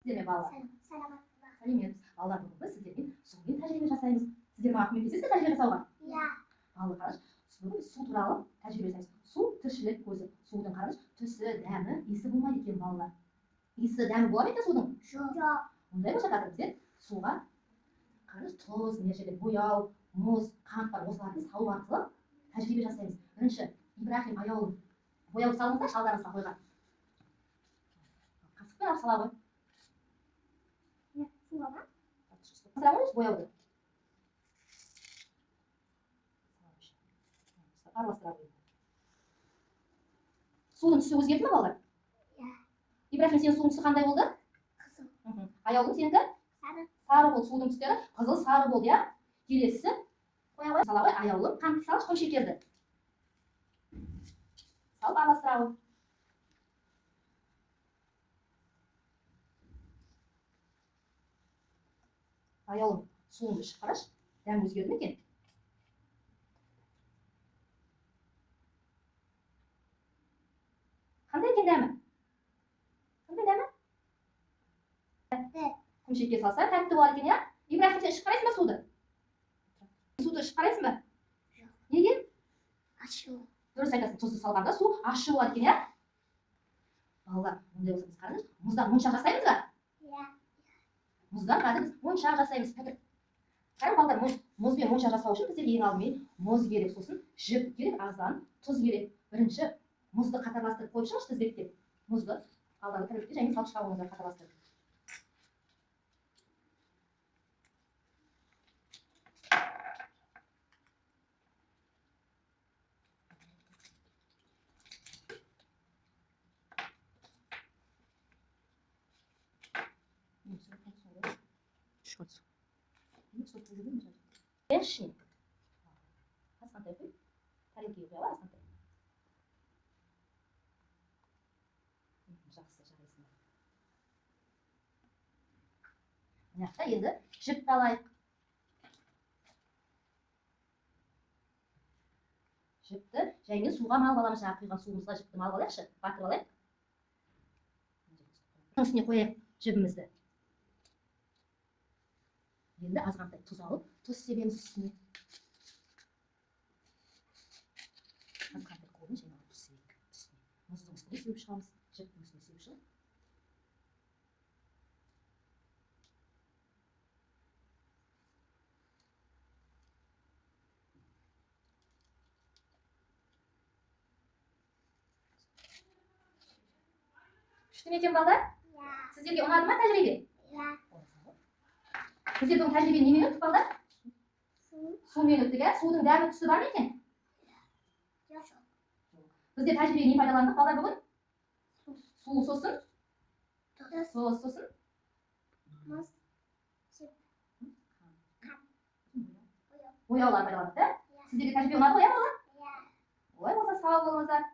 Сіздерме балалар? Саламатсыздар. Сәлеметсіз. Балалар, бүгін біз сіздермен сумен тәжірибе жасаймыз. Сіздер маған көмектесесіздер тәжірибе жасауға? Иә. Балалар, қараңыз, бүгін біз су туралы тәжірибе жасаймыз. Су тіршілік көзі. Судың қараңыз, түсі, дәмі, иісі болмайды екен балалар. Иісі, дәмі болады ма екен судың? Жоқ. Ондай болса қазір біздер суға қараңыз, тұз, мына жерде бояу, мұз, қант бар. Осыларды салу арқылы тәжірибе жасаймыз. Бірінші, Ибрахим аяулым, бояуды салыңыздар шалдарыңызға қойған. Қасықпен алып сала ғой. Суға ма? Сырамыз бояуды. Араластыра қойды. Судың түсі өзгерді ме балалар? Иә. Ибрахим, сенің судың түсі қандай болды? Қызыл. Аяулым, сенікі? Сары. Сары болды, судың түстері қызыл, сары болды, иә? Келесі қоя қой, сала ғой, аяулым, қант салшы, қой шекерді. Салып араластыра қой. Аяулым, суыңды ішіп қарашы, дәм өзгерді ме екен? Қандай екен дәмі? Қандай дәмі? Тәтті. Құмшекер салса тәтті болады екен, иә? Ибрахим, сен ішіп қарайсың ба суды? Суды ішіп қарайсың ба? Жоқ. Неге? Ащы. Дұрыс айтасың, тұзды салғанда су ащы болады екен, иә? Балалар, ондай болса біз қараңыз, мұздан моншақ жасаймыз ба? Иә. Мұздан қазір біз моншақ жасаймыз. Қараңыз балалар, мұзбен моншақ жасау үшін біздерге ең алдымен мұз керек, сосын жіп керек, азан, тұз керек. Бірінші мұзды қатарластырып қойып шығыңызшы тізбектеп. Мұзды алдағы тәулікте және салып шығаруыңызға қатарластырып. Першин. Асқантай қой. Тарелкеге қоя аласың. Жақсы, жарайсың. Мына жақта енді жіпті алайық. Жіпті және суға малып аламыз. Жаңа құйған суымызға жіпті малып алайықшы. Батырып алайық. Үстіне қояйық жібімізді. Енді азғантай тұз алып, тұз себеміз үстіне. Азғантай қолын және тұз себейік үстіне. Мұздың үстіне сеуіп шығамыз. Жіптің үстіне сеуіп шығамыз. Күшті ме екен балдар? Иә. Сіздерге ұнады ма тәжірибе? Иә. Сіздердің тәжірибе немен өттік балдар? Сумен өттік, ә? Судың дәмі түсі бар ма екен? Жоқ. Біздер тәжірибе не пайдаландық балдар бүгін? Су сосын? Тұз. Сосын? Мұз. Бояулар пайдаландық, ә? Сіздерге тәжірибе ұнады ғой, ә балдар? Иә. Олай болса сау болыңыздар.